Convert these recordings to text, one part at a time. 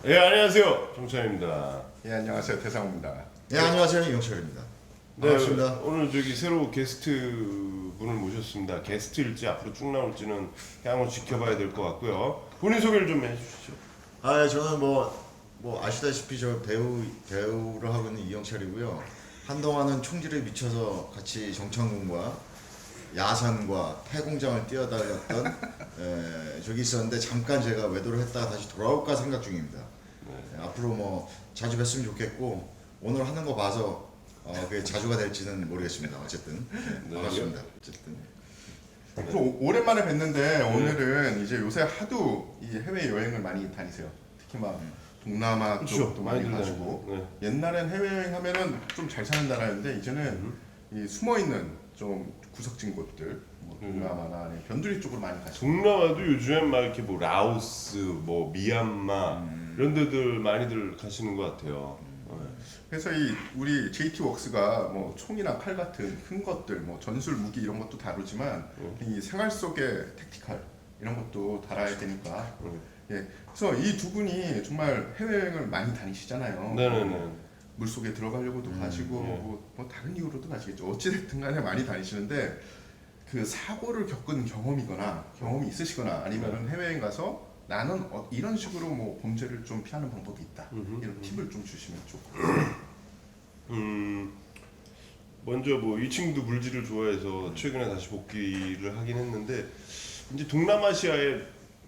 예, 안녕하세요. 정찬입니다. 예, 안녕하세요. 태상입니다. 네, 안녕하세요. 이용철입니다. 네, 반갑습니다. 오늘 새로 게스트 분을 모셨습니다. 게스트일지 앞으로 쭉 나올지는 향후 지켜봐야 될 것 같고요. 본인 소개를 좀 해주시죠. 아, 저는 뭐 아시다시피 저 배우를 하고 있는 이영철이고요. 한동안은 총질에 미쳐서 같이 정창군과 야산과 폐공장을 뛰어다녔던 적이 있었는데 잠깐 제가 외도를 했다가 다시 돌아올까 생각 중입니다. 앞으로 뭐 자주 뵀으면 좋겠고 오늘 하는 거 봐서 그게 자주가 될지는 모르겠습니다. 어쨌든 반갑습니다. 어쨌든 오랜만에 뵀는데 오늘은 이제 요새 하도 이 해외 여행을 많이 다니세요. 특히 막 동남아 그렇죠. 쪽도 많이 많이들 가시고 다니고, 옛날엔 해외 여행 하면은 좀 잘 사는 나라였는데 이제는 이 숨어 있는 좀 구석진 곳들, 뭐 동남아나 아니면 변두리 쪽으로 많이 가시고. 동남아도 요즘엔 막 이렇게 뭐 라오스, 뭐 미얀마 이런 데들 많이들 가시는 것 같아요. 그래서 이 우리 JT 웍스가 뭐 총이나 칼 같은 큰 것들, 뭐 전술 무기 이런 것도 다루지만 이 생활 속의 택티칼 이런 것도 다뤄야 되니까. 예, 그래서 이 두 분이 정말 해외여행을 많이 다니시잖아요. 네네네. 물 속에 들어가려고도 가시고 뭐 다른 이유로도 가시겠죠. 어찌됐든 간에 많이 다니시는데 그 사고를 겪은 경험이 있으시거나 아니면은 해외여행 가서 나는 이런 식으로 뭐 범죄를 좀 피하는 방법이 있다. 이런 팁을 좀 주시면 좋고. 먼저 뭐 이 친구도 물질을 좋아해서 최근에 다시 복귀를 하긴 했는데 이제 동남아시아에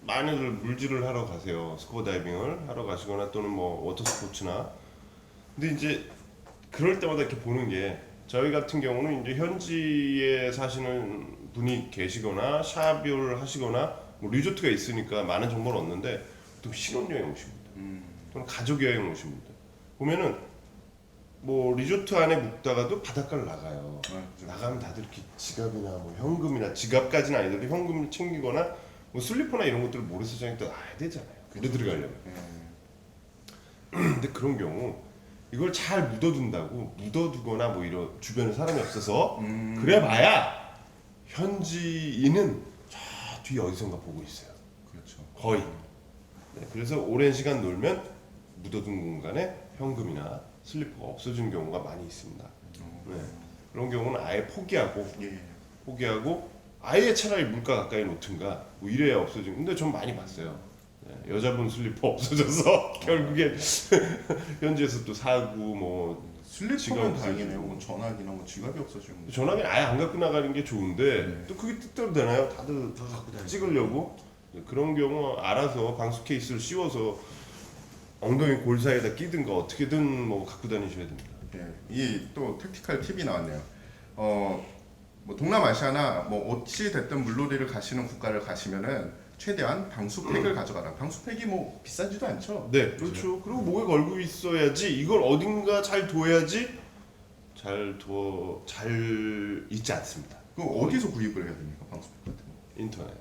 많이들 물질을 하러 가세요. 스쿠버 다이빙을 하러 가시거나 또는 뭐 워터 스포츠나. 근데 이제 그럴 때마다 이렇게 보는 게 저희 같은 경우는 이제 현지에 사시는 분이 계시거나 샵을 하시거나 뭐 리조트가 있으니까 많은 정보를 얻는데 또 신혼여행 오십니다. 또는 가족 여행 오십니다. 보면은 뭐 리조트 안에 묵다가도 바닷가를 나가요. 나가면 다들 이렇게 지갑이나 뭐 현금이나 지갑까지는 아니더라도 현금을 챙기거나 뭐 슬리퍼나 이런 것들을 모래사장에 또 놔야 되잖아요. 물에 들어가려면. 근데 그런 경우 이걸 잘 묻어두거나 뭐 이런 주변에 사람이 없어서 그래봐야 현지인은 저 뒤에 어디선가 보고 있어요. 그렇죠. 거의. 네, 그래서 오랜 시간 놀면 묻어둔 공간에 현금이나 슬리퍼가 없어지는 경우가 많이 있습니다. 네, 그런 경우는 아예 포기하고 아예 차라리 물가 가까이 놓든가 뭐 이래야 없어지는. 근데 전 많이 봤어요. 네, 여자분 슬리퍼 없어져서 결국엔 현지에서 또 사고 뭐 슬리퍼는 지갑 다행이네요. 뭐 전화기나 뭐 지갑이 없어지는 거. 전화기 아예 안 갖고 나가는 게 좋은데 또 그게 뜻대로 되나요? 다들 다 갖고 다니죠. 찍으려고. 그런 경우 알아서 방수 케이스를 씌워서 엉덩이 골 사이에다 끼든가 어떻게든 뭐 갖고 다니셔야 됩니다. 예, 이 또 택티컬 팁이 나왔네요. 뭐 동남아시아나 뭐 어찌 됐든 물놀이를 가시는 국가를 가시면은 최대한 방수팩을 가져가라. 방수팩이 뭐 비싸지도 않죠. 네, 그렇죠. 그리고 목에 걸고 있어야지. 이걸 어딘가 잘 둬야지 잘 잊지 않습니다. 그 어디서 구입을 해야 됩니까? 방수팩 같은 거. 인터넷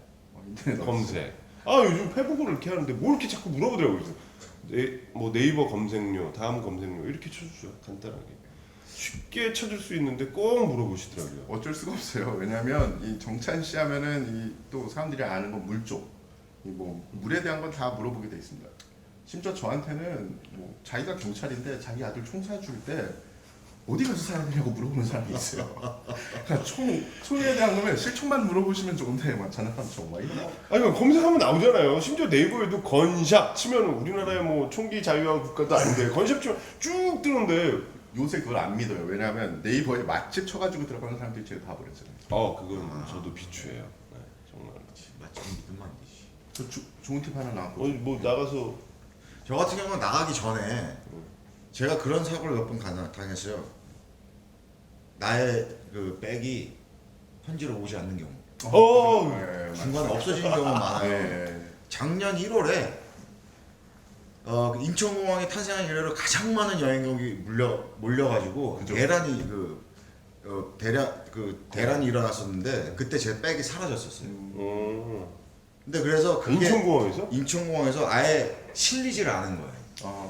인터넷 검색. 아 요즘 페북을 이렇게 하는데 뭘 이렇게 자꾸 물어보더라고요. 뭐 네이버 검색료, 다음 검색료 이렇게 쳐주죠. 간단하게. 쉽게 찾을 수 있는데 꼭 물어보시더라고요. 어쩔 수가 없어요. 왜냐하면 이 정찬 씨 하면은 이 또 사람들이 아는 건 물 쪽, 이 뭐 물에 대한 건 다 물어보게 돼 있습니다. 심지어 저한테는 뭐 자기가 경찰인데 자기 아들 총 쏴줄 때 어디 가서 사야 되냐고 물어보는 사람이 있어요. 그러니까 총에 대한 거면 실총만 물어보시면 좋은데 막 장난감 막 이런 거. 아니 검색하면 나오잖아요. 심지어 네이버에도 건샵 치면 우리나라의 뭐 총기 자유화 국가도 아닌데 건샵 치면 쭉 뜨는데. 요새 그걸 안 믿어요. 왜냐하면 네이버에 맛집 쳐가지고 들어가는 사람들이 제일 바보랬잖아요. 그건 저도 비추해요. 네, 정말. 마침 믿으면 안 되지. 좋은 팁 하나 나왔거든요. 뭐 나가서 저 같은 경우는 나가기 전에 제가 그런 사고를 몇 번 당했어요. 나의 그 백이 현지로 오지 않는 경우. 네, 중간에 없어지는 경우가 많아요. 네. 작년 1월에 인천공항에 탄생한 이래로 가장 많은 여행객이 몰려가지고 그죠. 대란이 대란이 일어났었는데 그때 제 백이 사라졌었어요. 근데 그래서 그게 인천공항에서 아예 실리지를 않은 거예요.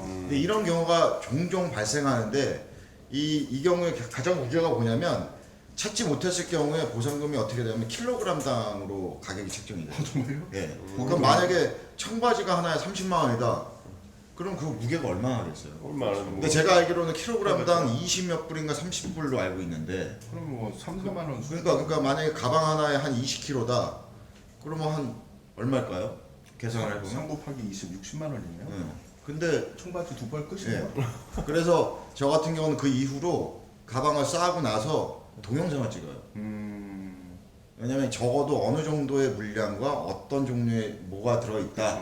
근데 이런 경우가 종종 발생하는데 이 경우에 가장 문제가 뭐냐면 찾지 못했을 경우에 보상금이 어떻게 되냐면 킬로그램당으로 가격이 책정이 돼요. 정말요? 예. 그럼 만약에 청바지가 하나에 30만 원이다. 그럼 그 무게가 얼마나 하겠어요? 얼마나 근데 제가 알기로는 킬로그램당 20몇 불인가 30불로 알고 있는데 그럼 뭐 3, 4만 원 그러니까 만약에 가방 하나에 한 20kg다 그러면 한 얼마일까요? 계산을 해보면 3 곱하기 20, 60만 원이네요. 근데 청바지 2벌 끝이네요. 그래서 저 같은 경우는 그 이후로 가방을 싸고 나서 동영상을 찍어요. 왜냐면 적어도 어느 정도의 물량과 어떤 종류의 뭐가 들어있다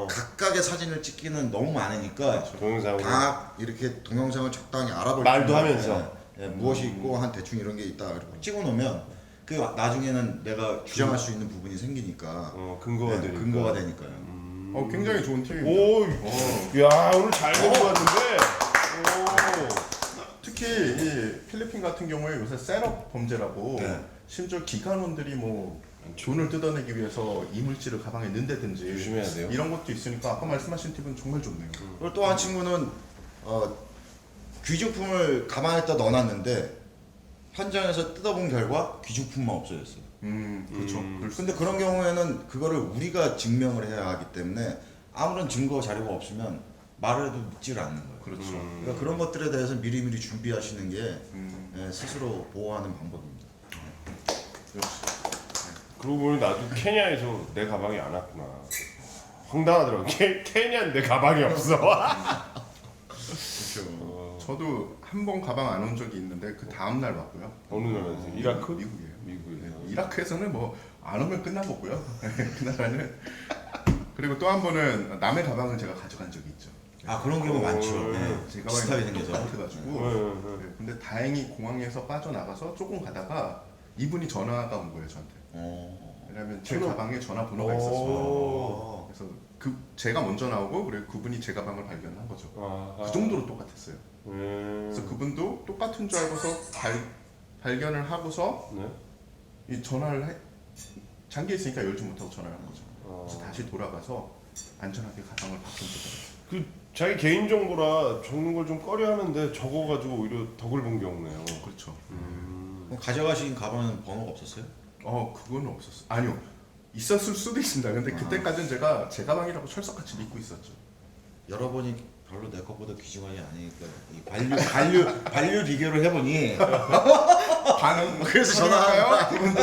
각각의 사진을 찍기는 너무 많으니까 동영상으로 다 이렇게 동영상을 적당히 알아볼 말도 줄 하면서. 무엇이 있고 한 대충 이런 게 있다 그리고 찍어놓으면 그 나중에는 내가 주장할 수 있는 부분이 생기니까 근거가 되니까. 근거가 되니까요. 굉장히 좋은 팁입니다. 오, 야 오늘 잘 된 것 같은데. 특히 이 필리핀 같은 경우에 요새 셋업 범죄라고 네. 심지어 기관원들이 뭐 돈을 뜯어내기 위해서 이물질을 가방에 넣는다든지 조심해야 돼요. 이런 것도 있으니까 아까 말씀하신 팁은 정말 좋네요. 그리고 또 한 친구는 귀중품을 가방에다 넣어놨는데 현장에서 뜯어본 결과 귀중품만 없어졌어요. 그렇죠. 근데 그런 경우에는 그거를 우리가 증명을 해야 하기 때문에 아무런 증거 자료가 없으면 말을 해도 믿지를 않는 거예요. 그렇죠. 그러니까 그런 것들에 대해서 미리미리 준비하시는 게 스스로 보호하는 방법입니다. 역시. 그러고 보니 나도 케냐에서 내 가방이 안 왔구나. 황당하더라고. 케냐는 내 가방이 없어. 그렇죠. 저도 한 번 가방 안 온 적이 있는데 그 다음 날 왔고요. 어느 나라에서? 이라크? 미국이에요. 미국에서. 이라크에서는 뭐 안 오면 끝난 거고요. 그 나라는. 그리고 또 한 번은 남의 가방을 제가 가져간 적이 있죠. 아 그런 경우 많죠. 네. 제 비슷하게 가방이 생겨서. 똑같아가지고. 네. 네, 근데 다행히 공항에서 빠져나가서 조금 가다가 이분이 전화가 온 거예요 저한테. 왜냐면 제 가방에 전화번호가 있었어요. 그래서 제가 먼저 나오고 그리고 그분이 제 가방을 발견한 거죠. 그 정도로 똑같았어요. 그래서 그분도 똑같은 줄 알고서 발견을 하고서 네? 이 전화를 잠겨 있으니까 열지 못하고 전화를 한 거죠. 그래서 다시 돌아가서 안전하게 가방을 바꾼 그 자기 개인 정보라 적는 걸 좀 꺼려 하는데 적어가지고 오히려 덕을 본 경우네요. 그렇죠. 그럼 가져가신 가방은 번호가 없었어요? 그건 없었어. 아니요. 있었을 수도 있습니다. 근데 그때까지는 제가 제 가방이라고 철석같이 믿고 있었죠. 여러분이 별로 내 것보다 귀중하지 않으니까 이 반류 비교를 해보니 반응. 그래서 전화할까요?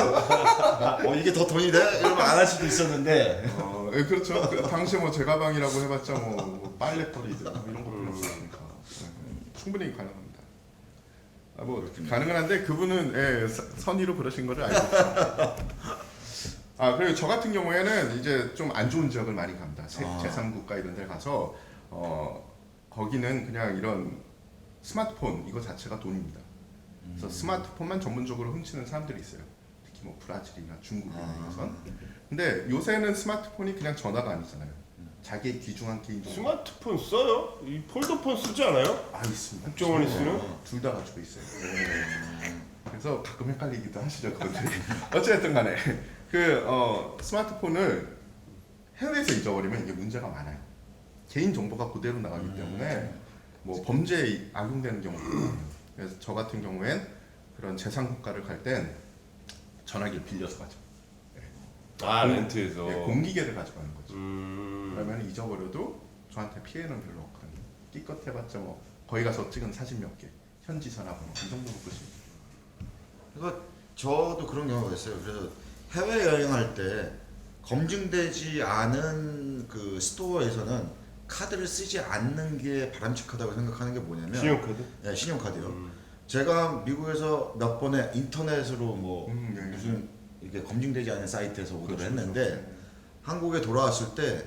이게 더 돈이 돼? 이러면 안 할 수도 있었는데 네, 그렇죠. 그 당시 뭐 제 가방이라고 해봤자 뭐 빨래터리든 뭐 이런 거 필요 없으니까 충분히 가능합니다. 뭐 가능은 한데 그분은 선의로 그러신 거를 알고 있습니다. 그리고 저 같은 경우에는 이제 좀 안 좋은 지역을 많이 갑니다. 제3국가 이런 데 가서 거기는 그냥 이런 스마트폰 이거 자체가 돈입니다. 그래서 스마트폰만 전문적으로 훔치는 사람들이 있어요. 특히 뭐 브라질이나 중국 이런 데선. 근데 요새는 스마트폰이 그냥 전화가 아니잖아요. 자기의 귀중한 개인 정보. 스마트폰 써요? 이 폴더폰 쓰지 않아요? 있습니다. 국정원이 쓰는? 둘 다 가지고 있어요. 그래서 가끔 헷갈리기도 하시죠, 그분들이. 어쨌든 간에 스마트폰을 해외에서 잊어버리면 이게 문제가 많아요. 개인 정보가 그대로 나가기 때문에 뭐 범죄에 악용되는 경우도 많아요. 그래서 저 같은 경우엔 그런 제3국가를 갈 땐 전화기를 빌려서 가죠. 렌트해서. 공기계를 가져가는 거죠. 그러면 잊어버려도 저한테 피해는 별로 없거든요. 끼껏 해봤자 뭐 거기 가서 찍은 사진 몇 개, 현지 전화번호 이 정도로 보시면. 그러니까 저도 그런 경우가 있어요. 그래서 해외 여행할 때 검증되지 않은 그 스토어에서는 카드를 쓰지 않는 게 바람직하다고 생각하는 게 뭐냐면 신용카드? 네, 신용카드요. 제가 미국에서 몇 번에 인터넷으로 뭐 무슨 이렇게 검증되지 않은 사이트에서 오더를 했는데 한국에 돌아왔을 때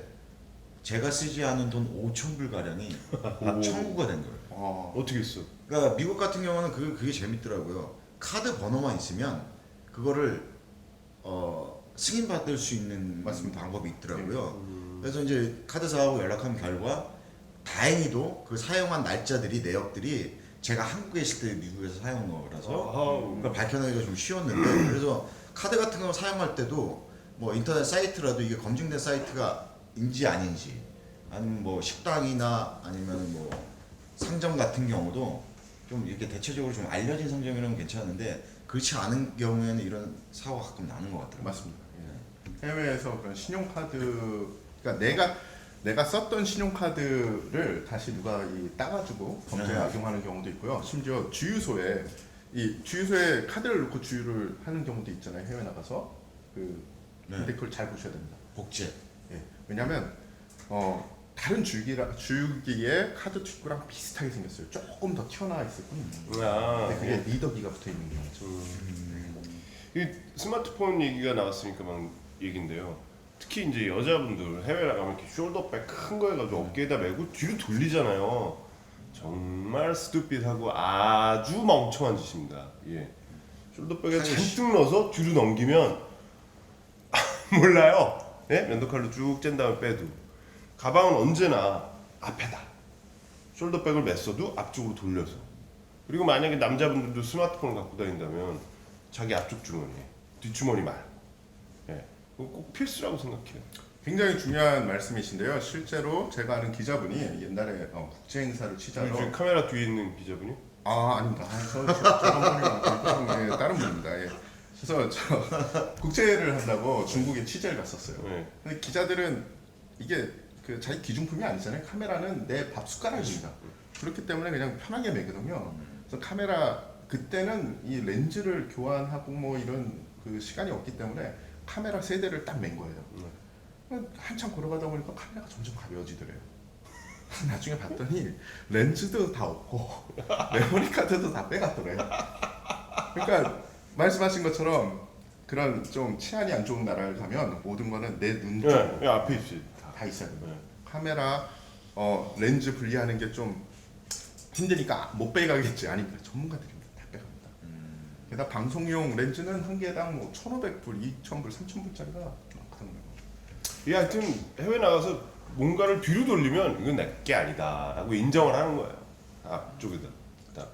제가 쓰지 않은 돈 5,000불 가량이 청구가 된 거예요. 어떻게 했어? 그러니까 미국 같은 경우는 그게 재밌더라고요. 카드 번호만 있으면 그거를 승인 받을 수 있는 맞습니다. 방법이 있더라고요. 그래서 이제 카드사하고 연락한 결과 다행히도 그 사용한 날짜들이 내역들이 제가 한국에 있을 때 미국에서 사용한 거라서 그걸 밝혀내기가 좀 쉬웠는데 그래서 카드 같은 거 사용할 때도 뭐 인터넷 사이트라도 이게 검증된 사이트가 인지 아닌지 아니면 뭐 식당이나 아니면 뭐 상점 같은 경우도 좀 이렇게 대체적으로 좀 알려진 상점이라면 괜찮은데 그렇지 않은 경우에는 이런 사고가 가끔 나는 것 같더라고요. 맞습니다. 해외에서 그런 신용카드, 그러니까 내가 내가 썼던 신용카드를 다시 누가 따가지고 범죄에 네. 악용하는 경우도 있고요. 심지어 주유소에 카드를 놓고 주유를 하는 경우도 있잖아요. 해외 나가서 네. 근데 그걸 잘 보셔야 됩니다. 복제. 예. 왜냐하면 다른 주유기의 카드 뒷구랑 비슷하게 생겼어요. 조금 더 튀어나와 있을 뿐입니다. 아, 근데 그게 리더기가 붙어 있는 경우죠. 이 스마트폰 얘기가 나왔으니까 막 얘긴데요. 특히 이제 여자분들 해외 나가면 이렇게 숄더백 큰 거 해가지고 어깨에다 메고 뒤로 돌리잖아요. 정말 스투핏하고 아주 멍청한 짓입니다. 예. 숄더백에 잔뜩 넣어서 뒤로 넘기면 몰라요. 예? 면도칼로 쭉 짠 다음에 빼도 가방은 언제나 앞에다. 숄더백을 맸어도 앞쪽으로 돌려서. 그리고 만약에 남자분들도 스마트폰을 갖고 다닌다면 자기 앞쪽 주머니에 뒷주머니 말. 예. 그거 꼭 필수라고 생각해요. 굉장히 중요한 말씀이신데요. 실제로 제가 아는 기자분이 옛날에 국제 행사를 치자로 지금 카메라 뒤에 있는 기자분이? 아닙니다. 저런 분이 아니고 다른 분입니다. 예. 그래서 저 국제를 한다고 중국에 취재를 갔었어요. 네. 근데 기자들은 이게 자기 기준품이 아니잖아요. 카메라는 내 밥 숟가락입니다. 그렇기 때문에 그냥 편하게 매거든요. 그래서 카메라 그때는 이 렌즈를 교환하고 뭐 이런 시간이 없기 때문에 카메라 세 대를 딱 맨 거예요. 한참 걸어가다 보니까 카메라가 점점 가벼워지더래요. 나중에 봤더니 렌즈도 다 없고 메모리 카드도 다 빼갔더래요. 그러니까 말씀하신 것처럼 그런 좀 치안이 안 좋은 나라를 가면 모든 거는 내 눈 쪽 예, 앞에 있지. 다 있어야 됩니다. 네. 카메라 렌즈 분리하는 게 좀 힘드니까 못 빼가겠지. 아닙니다. 전문가들입니다. 다 빼갑니다. 게다가 방송용 렌즈는 한 개당 뭐 1,500불, 2,000불, 3,000불짜리가 많거든요. 예, 하여튼 해외 나가서 뭔가를 뒤로 돌리면 이건 내 게 아니다 라고 인정을 하는 거예요. 앞쪽에다. 딱.